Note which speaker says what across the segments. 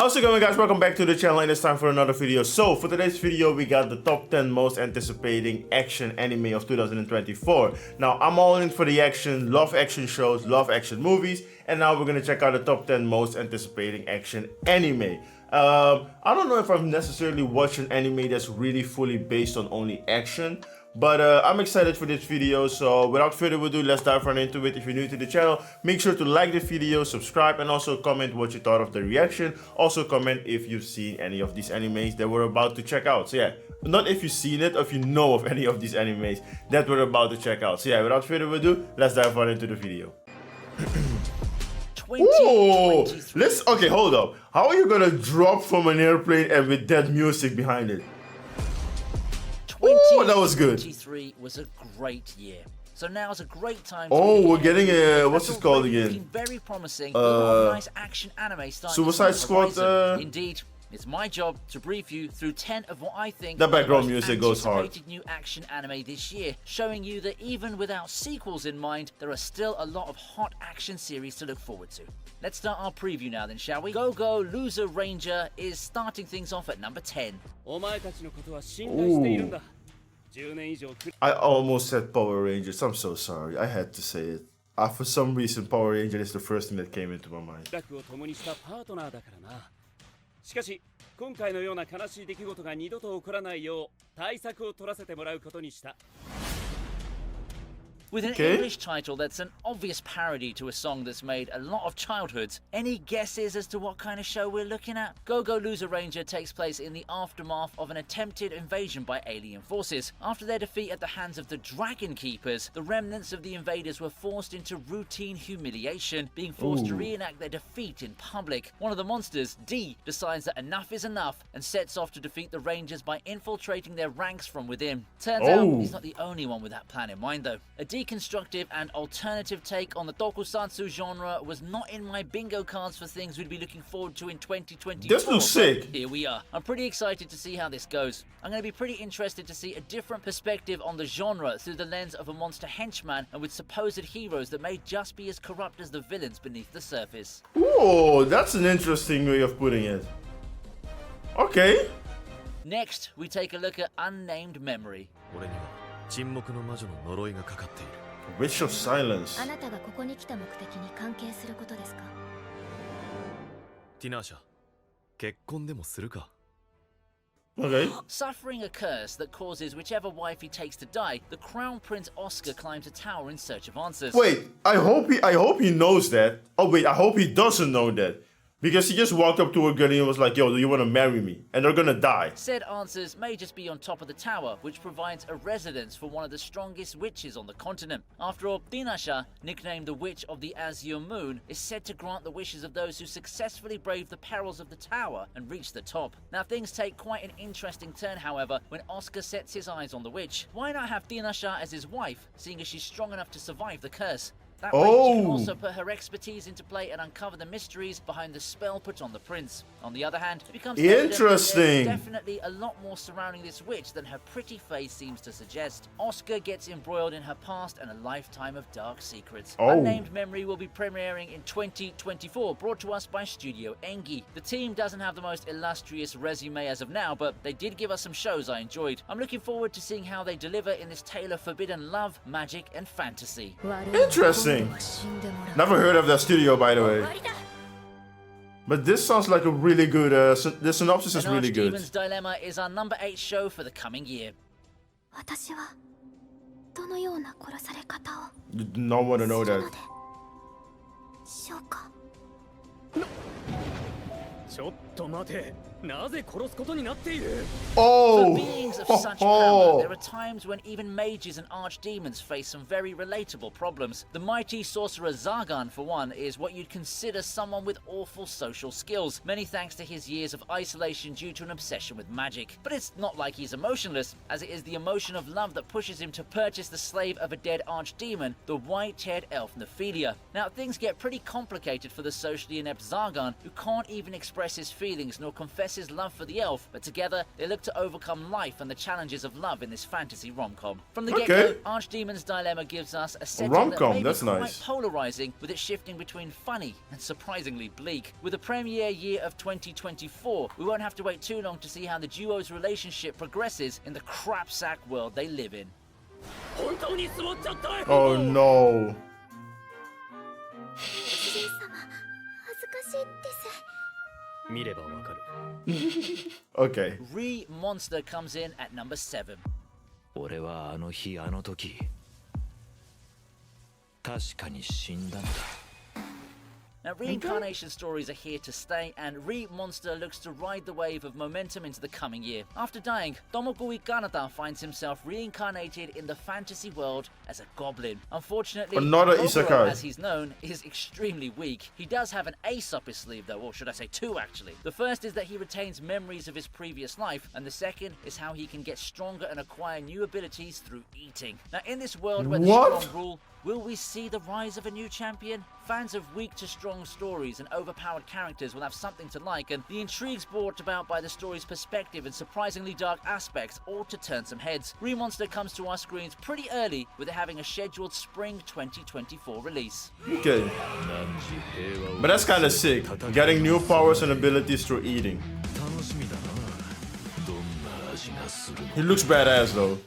Speaker 1: How's it going, guys? Welcome back to the channel, and it's time for another video. So for today's video we got the top 10 most anticipating action anime of 2024. Now I'm all in for the action, love action shows, love action movies, and now we're gonna check out the top 10 most anticipating action anime. I don't know if I've necessarily watched an anime that's really fully based on only action, but I'm excited for this video. So without further ado, let's dive right into it. If you're new to the channel, make sure to like the video, subscribe, and also comment what you thought of the reaction. Also comment if you've seen any of these animes that we're about to check out. So yeah, not if you've seen it or if you know of any of these animes that we're about to check out. So yeah, without further ado, let's dive right into the video. Ooh, okay, hold up. How are you gonna drop from an airplane and with that music behind it? Oh, that was good.
Speaker 2: 2023 was a great year. So now's a great time to
Speaker 1: we're getting a what's it called again?
Speaker 2: Very promising. Nice action anime starting.
Speaker 1: Suicide Squad.
Speaker 2: Indeed. It's my job to brief you through 10 of what I think
Speaker 1: the background
Speaker 2: are the most
Speaker 1: music goes hard.
Speaker 2: anticipated new action anime this year, showing you that even without sequels in mind, there are still a lot of hot action series to look forward to. Let's start our preview now then, shall we? Go Go Loser Ranger is starting things off at number 10.
Speaker 1: Ooh. I almost said Power Rangers. I'm so sorry. I had to say it. For some reason, Power Rangers is the first thing that came into my mind.
Speaker 3: しかし、今回のような悲しい出来事が二度と起こらないよう対策を取らせてもらうことにした。
Speaker 2: With an English title that's an obvious parody to a song that's made a lot of childhoods, any guesses as to what kind of show we're looking at? Go Go Loser Ranger takes place in the aftermath of an attempted invasion by alien forces. After their defeat at the hands of the Dragon Keepers, the remnants of the invaders were forced into routine humiliation, being forced to reenact their defeat in public. One of the monsters, D, decides that enough is enough and sets off to defeat the Rangers by infiltrating their ranks from within. Turns out he's not the only one with that plan in mind though. A deconstructive and alternative take on the tokusatsu genre was not in my bingo cards for things we'd be looking forward to in 2024.
Speaker 1: This looks sick.
Speaker 2: Here we are. I'm pretty excited to see how this goes. I'm going to be pretty interested to see a different perspective on the genre through the lens of a monster henchman and with supposed heroes that may just be as corrupt as the villains beneath the surface.
Speaker 1: Ooh, that's an interesting way of putting it. Okay.
Speaker 2: Next, we take a look at Unnamed Memory.
Speaker 1: Witch of Silence.
Speaker 4: あなたがここに来た目的に関係することですか?
Speaker 5: ティナーシャ、結婚でもするか?
Speaker 1: Okay.
Speaker 2: Suffering a curse that causes whichever wife he takes to die, the Crown Prince Oscar climbs a tower in search of answers.
Speaker 1: Wait, I hope he knows that. Oh wait, I hope he doesn't know that. Because he just walked up to a girl and was like, yo, do you want to marry me? And they're gonna die.
Speaker 2: Said answers may just be on top of the tower, which provides a residence for one of the strongest witches on the continent. After all, Dinasha, nicknamed the Witch of the Azure Moon, is said to grant the wishes of those who successfully brave the perils of the tower and reach the top. Now things take quite an interesting turn, however, when Oscar sets his eyes on the witch. Why not have Dinasha as his wife, seeing as she's strong enough to survive the curse? That way she can also put her expertise into play and uncover the mysteries behind the spell put on the prince. On the other hand, it becomes
Speaker 1: interesting.
Speaker 2: Definitely a lot more surrounding this witch than her pretty face seems to suggest. Oscar gets embroiled in her past and a lifetime of dark secrets. Unnamed Memory will be premiering in 2024, brought to us by Studio Engi. The team doesn't have the most illustrious resume as of now, but they did give us some shows I enjoyed. I'm looking forward to seeing how they deliver in this tale of forbidden love, magic, and fantasy.
Speaker 1: Interesting. Never heard of that studio, by the way. But this sounds like a really good, the synopsis is really good.
Speaker 2: Archdemon's Dilemma is our number 8 show for the coming year.
Speaker 4: 私はどのような殺され方を
Speaker 1: You do not want to know
Speaker 4: する
Speaker 1: that.
Speaker 4: のでしょうか?
Speaker 3: ちょっと待て。なぜ殺すことになっている?
Speaker 2: For beings of such power, there are times when even mages and archdemons face some very relatable problems. The mighty sorcerer Zargan, for one, is what you'd consider someone with awful social skills, many thanks to his years of isolation due to an obsession with magic. But it's not like he's emotionless, as it is the emotion of love that pushes him to purchase the slave of a dead archdemon, the white-haired elf Nephilia. Now, things get pretty complicated for the socially inept Zargan, who can't even express express his feelings nor confess his love for the elf, but together they look to overcome life and the challenges of love in this fantasy rom-com. From the get-go, Archdemon's Dilemma gives us a setting that may be quite polarizing, with it shifting between funny and surprisingly bleak. With the premiere year of 2024, we won't have to wait too long to see how the duo's relationship progresses in the crapsack world they live in.
Speaker 1: Oh no.
Speaker 4: 主人様恥ずかしいです。
Speaker 5: 見ればわかる。
Speaker 1: Okay.
Speaker 2: Re Monster comes in at number 7.
Speaker 5: 俺はあの日あの時確かに死んだんだ。
Speaker 2: Now, reincarnation stories are here to stay, and Re Monster looks to ride the wave of momentum into the coming year. After dying, Tomokui Kanata finds himself reincarnated in the fantasy world as a goblin. Unfortunately,
Speaker 1: another
Speaker 2: Kogoro,
Speaker 1: isekai,
Speaker 2: as he's known, is extremely weak. He does have an ace up his sleeve, though, or should I say two, actually. The first is that he retains memories of his previous life, and the second is how he can get stronger and acquire new abilities through eating. Now, in this world where the strong rule, will we see the rise of a new champion? Fans of weak to strong stories and overpowered characters will have something to like, and the intrigues brought about by the story's perspective and surprisingly dark aspects ought to turn some heads. Remonster comes to our screens pretty early, with it having a scheduled spring 2024 release.
Speaker 1: Okay. But that's kind of sick. Getting new powers and abilities through eating. He looks badass though.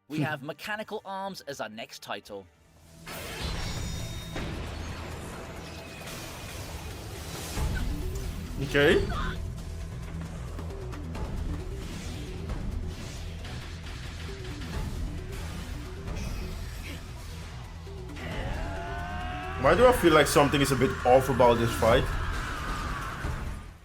Speaker 2: We have Mechanical Arms as our next title.
Speaker 1: Okay. Why do I feel like something is a bit off about this fight?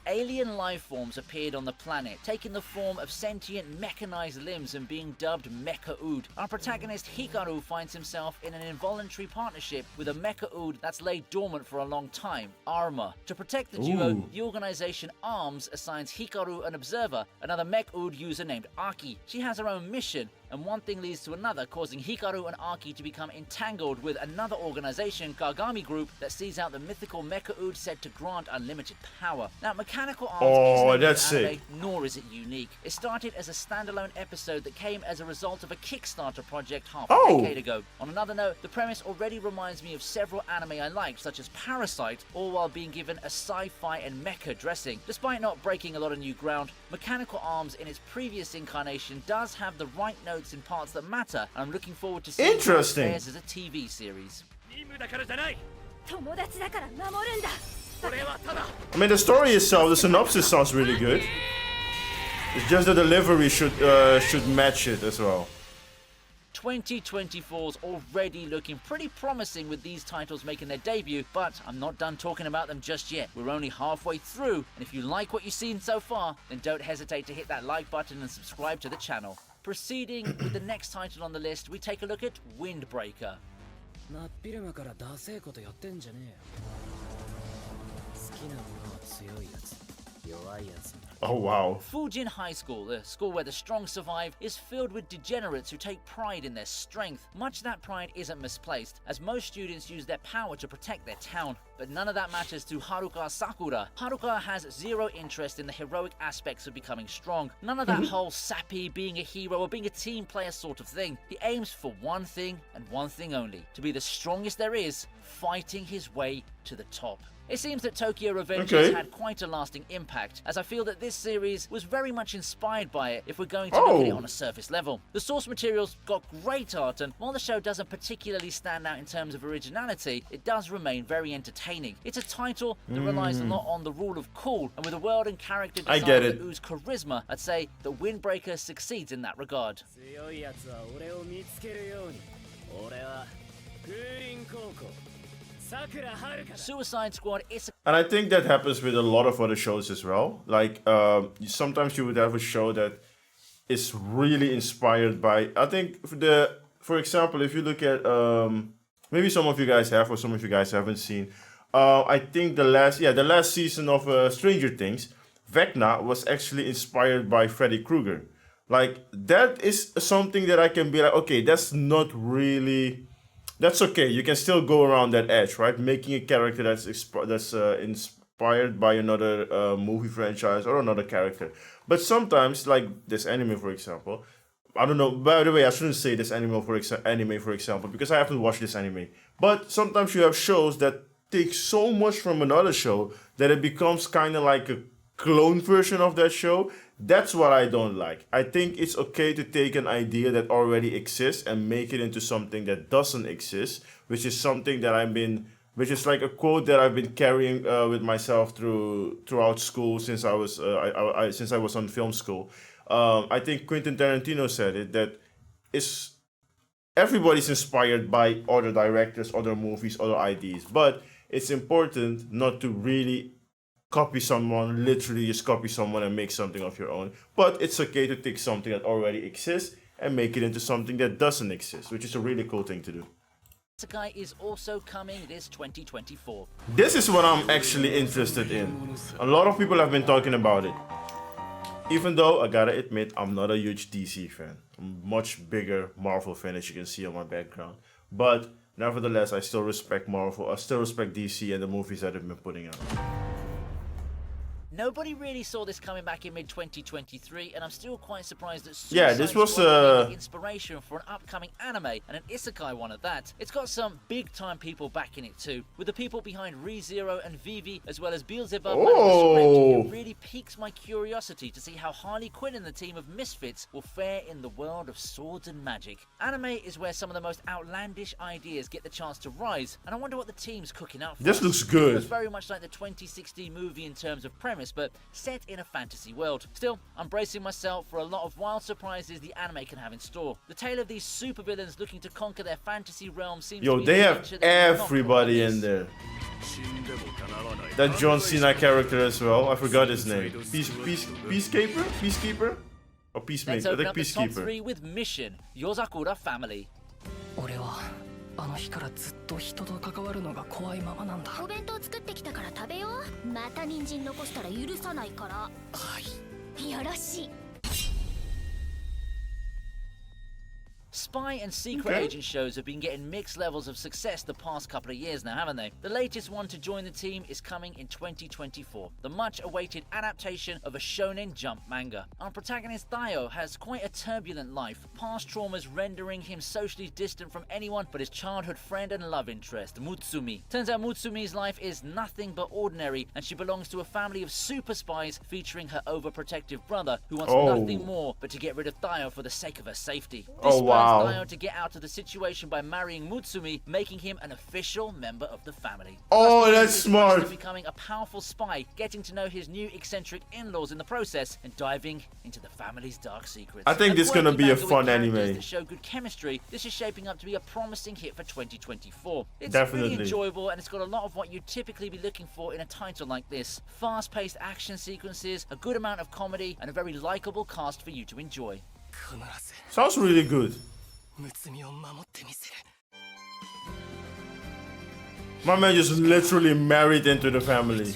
Speaker 2: Alien life forms appeared on the planet, taking the form of sentient mechanized limbs and being dubbed Mecha Ood. Our protagonist Hikaru finds himself in an involuntary partnership with a Mecha Ood that's laid dormant for a long time, Arma. To protect the duo, the organization ARMS assigns Hikaru an observer, another Mech Ood user named Aki. She has her own mission, and one thing leads to another, causing Hikaru and Aki to become entangled with another organization, Kagami Group, that sees out the mythical Mecha Ood said to grant unlimited power. Now, Mechanical Arms isn't an anime, nor is it unique. It started as a standalone episode that came as a result of a Kickstarter project half a decade ago. On another note, the premise already reminds me of several anime I liked, such as Parasite, all while being given a sci-fi and mecha dressing. Despite not breaking a lot of new ground, Mechanical Arms in its previous incarnation does have the right notes in parts that matter, and I'm looking forward to seeing how it fares as a TV series.
Speaker 1: I mean, the story itself, the synopsis sounds really good. It's just the delivery should match it as well.
Speaker 2: 2024's already looking pretty promising with these titles making their debut, but I'm not done talking about them just yet. We're only halfway through, and if you like what you've seen so far, then don't hesitate to hit that like button and subscribe to the channel. Proceeding with the next title on the list, we take a look at Windbreaker.
Speaker 1: Oh wow.
Speaker 2: Fujin High School, the school where the strong survive, is filled with degenerates who take pride in their strength. Much of that pride isn't misplaced, as most students use their power to protect their town. But none of that matters to Haruka Sakura. Haruka has zero interest in the heroic aspects of becoming strong. None of that whole sappy, being a hero or being a team player sort of thing. He aims for one thing and one thing only: to be the strongest there is, fighting his way to the top. It seems that Tokyo Revengers had quite a lasting impact, as I feel that this series was very much inspired by it if we're going to look at it on a surface level. The source material's got great art, and while the show doesn't particularly stand out in terms of originality, it does remain very entertaining. It's a title that relies a lot on the rule of cool, and with a world and character design that ooze charisma, I'd say that Windbreaker succeeds in that regard. Suicide Squad is
Speaker 1: And I think that happens with a lot of other shows as well. Like, sometimes you would have a show that is really inspired by, I think, for example, if you look at, maybe some of you guys have or some of you guys haven't seen, I think the last season of Stranger Things, Vecna was actually inspired by Freddy Krueger. Like, that is something that I can be like, okay, that's not really... That's okay. You can still go around that edge, right? Making a character that's inspired by another movie franchise or another character. But sometimes, like this anime, for example, I don't know. By the way, I shouldn't say this anime for example, because I haven't watched this anime. But sometimes you have shows that take so much from another show that it becomes kind of like a clone version of that show. That's what I don't like. I think it's okay to take an idea that already exists and make it into something that doesn't exist, which is something that which is like a quote that I've been carrying with myself throughout school since I was since I was on film school. I think Quentin Tarantino said it, that it's everybody's inspired by other directors, other movies, other ideas, but it's important not to really copy someone, literally just copy someone and make something of your own. But it's okay to take something that already exists and make it into something that doesn't exist, which is a really cool thing to do.
Speaker 2: Isekai is also coming this 2024.
Speaker 1: This is what I'm actually interested in. A lot of people have been talking about it. Even though I gotta admit, I'm not a huge DC fan. I'm a much bigger Marvel fan, as you can see on my background. But nevertheless, I still respect Marvel. I still respect DC and the movies that they've been putting out.
Speaker 2: Nobody really saw this coming back in mid-2023, and I'm still quite surprised that
Speaker 1: Yeah, this was
Speaker 2: inspiration for an upcoming anime, and an isekai one at that. It's got some big-time people backing it too, with the people behind ReZero and Vivi, as well as Beelzebub. It really piques my curiosity to see how Harley Quinn and the team of misfits will fare in the world of swords and magic. Anime is where some of the most outlandish ideas get the chance to rise, and I wonder what the team's cooking up for.
Speaker 1: This looks good.
Speaker 2: It was very much like the 2016 movie in terms of premise, but set in a fantasy world. Still, I'm bracing myself for a lot of wild surprises the anime can have in store. The tale of these supervillains looking to conquer their fantasy realm seems to be
Speaker 1: they have everybody in there. That John Cena character as well. I forgot his name. Peacekeeper? Or Peacemaker? I think
Speaker 2: Let's open up the top
Speaker 1: Peacekeeper.
Speaker 2: 3 with Mission, Yozakura Family.
Speaker 6: 俺はあの日からずっと人と関わるのが怖いままなんだ。
Speaker 4: お弁当作ってきたから食べよう。また人参残したら許さないから。
Speaker 6: はい。
Speaker 4: よろしい。
Speaker 2: Spy and secret agent shows have been getting mixed levels of success the past couple of years now, haven't they? The latest one to join the team is coming in 2024, the much-awaited adaptation of a shonen jump manga. Our protagonist Thayo has quite a turbulent life, past traumas rendering him socially distant from anyone but his childhood friend and love interest, Mutsumi. Turns out Mutsumi's life is nothing but ordinary, and she belongs to a family of super spies featuring her overprotective brother, who wants nothing more but to get rid of Thayo for the sake of her safety. This spurs Thayo to get out of the situation by marrying Mutsumi, making him an official member of the family.
Speaker 1: Oh, that's smart.
Speaker 2: Becoming a powerful spy, getting to know his new eccentric in-laws in the process, and diving into the family's dark secrets.
Speaker 1: I think this is gonna be a fun anime.
Speaker 2: That show good chemistry. This is shaping up to be a promising hit for 2024. It's
Speaker 1: Definitely
Speaker 2: really enjoyable, and it's got a lot of what you'd typically be looking for in a title like this. Fast-paced action sequences, a good amount of comedy, and a very likable cast for you to enjoy.
Speaker 1: Sounds really good.
Speaker 6: 娘を守ってみせる。
Speaker 1: My man just literally married into the family.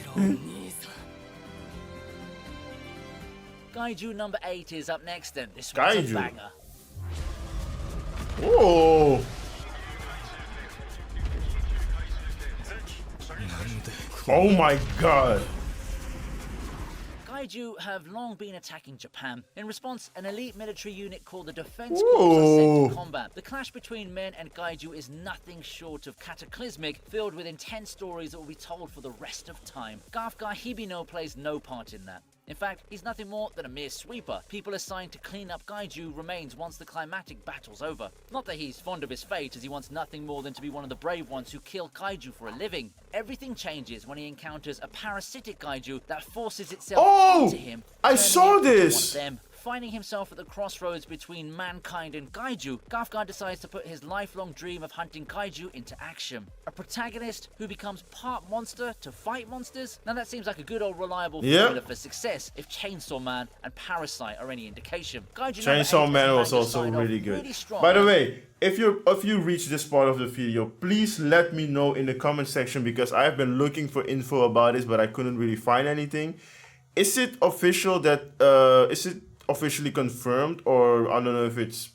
Speaker 2: Kaiju number 8 is up next, and this one's a
Speaker 1: Kaiju.
Speaker 2: banger.
Speaker 1: Oh. Oh my god.
Speaker 2: Kaiju have long been attacking Japan. In response, an elite military unit called the Defense Corps are sent to combat. The clash between men and Kaiju is nothing short of cataclysmic, filled with intense stories that will be told for the rest of time. Garth Guy Hibino plays no part in that. In fact, he's nothing more than a mere sweeper, people assigned to clean up Kaiju remains once the climactic battle's over. Not that he's fond of his fate, as he wants nothing more than to be one of the brave ones who kill Kaiju for a living. Everything changes when he encounters a parasitic Kaiju that forces itself into him.
Speaker 1: I saw this!
Speaker 2: Finding himself at the crossroads between mankind and Kaiju, Garth decides to put his lifelong dream of hunting Kaiju into action. A protagonist who becomes part monster to fight monsters? Now that seems like a good old reliable formula for success if Chainsaw Man and Parasite are any indication.
Speaker 1: Chainsaw Man was also really good. By the way, if you reach this part of the video, please let me know in the comment section, because I've been looking for info about this but I couldn't really find anything. Is it official that is it officially confirmed, or I don't know if it's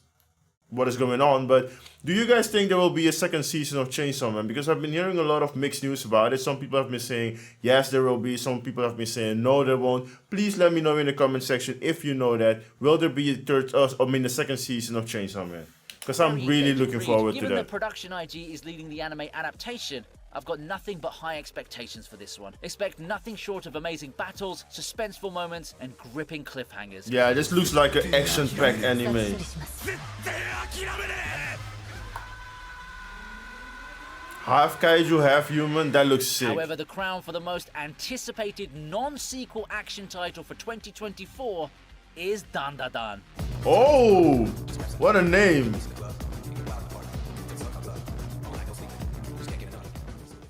Speaker 1: what is going on. But do you guys think there will be a second season of Chainsaw Man? Because I've been hearing a lot of mixed news about it. Some people have been saying yes, there will be. Some people have been saying no, there won't. Please let me know in the comment section if you know that. Will there be the second season of Chainsaw Man? Because I'm really looking forward to
Speaker 2: Given
Speaker 1: that.
Speaker 2: that Production IG is leading the anime adaptation, I've got nothing but high expectations for this one. Expect nothing short of amazing battles, suspenseful moments, and gripping cliffhangers.
Speaker 1: Yeah, this looks like an action-packed anime. Half kaiju, half human, that looks sick.
Speaker 2: However, the crown for the most anticipated non-sequel action title for 2024 is Dandadan.
Speaker 1: Oh, what a name.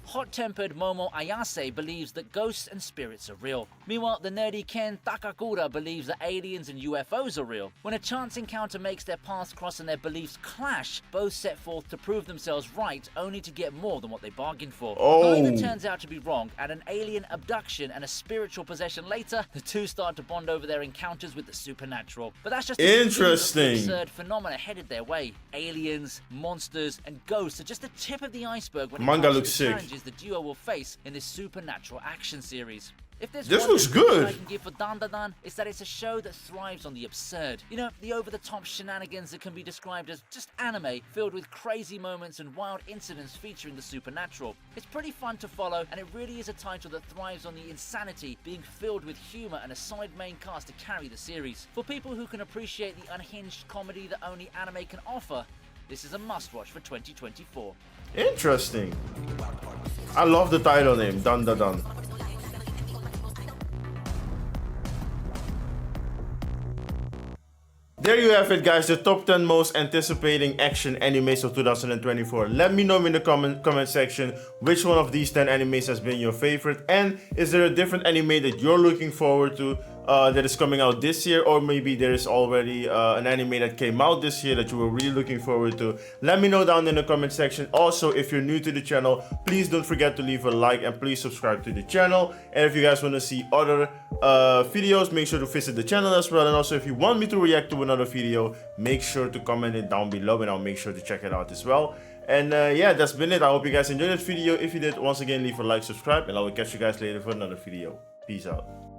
Speaker 2: Hot-tempered Momo Ayase believes that ghosts and spirits are real. Meanwhile, the nerdy Ken Takakura believes that aliens and UFOs are real. When a chance encounter makes their paths cross and their beliefs clash, both set forth to prove themselves right, only to get more than what they bargained for.
Speaker 1: Oh.
Speaker 2: If either turns out to be wrong, and an alien abduction and a spiritual possession later, the two start to bond over their encounters with the supernatural. But that's just the
Speaker 1: Interesting.
Speaker 2: absurd phenomena headed their way. Aliens, monsters, and ghosts are just the tip of the iceberg when it
Speaker 1: Manga
Speaker 2: comes
Speaker 1: looks
Speaker 2: to the
Speaker 1: sick.
Speaker 2: challenges the duo will face in this supernatural action series. If there's
Speaker 1: This
Speaker 2: one
Speaker 1: looks
Speaker 2: description
Speaker 1: good.
Speaker 2: I can give for Dandadan, it's that it's a show that thrives on the absurd. You know, the over-the-top shenanigans that can be described as just anime, filled with crazy moments and wild incidents featuring the supernatural. It's pretty fun to follow, and it really is a title that thrives on the insanity being filled with humor and a solid main cast to carry the series. For people who can appreciate the unhinged comedy that only anime can offer, this is a must-watch for 2024.
Speaker 1: Interesting. I love the title name, Dandadan. There you have it, guys, the top 10 most anticipating action animes of 2024. Let me know in the comment section which one of these 10 animes has been your favorite, and is there a different anime that you're looking forward to that is coming out this year, or maybe there is already an anime that came out this year that you were really looking forward to. Let me know down in the comment section. Also, if you're new to the channel, please don't forget to leave a like and please subscribe to the channel. And if you guys want to see other videos, make sure to visit the channel as well. And also, if you want me to react to another video, make sure to comment it down below and I'll make sure to check it out as well. And yeah, that's been it. I hope you guys enjoyed this video. If you did, once again, leave a like, subscribe, and I will catch you guys later for another video. Peace out.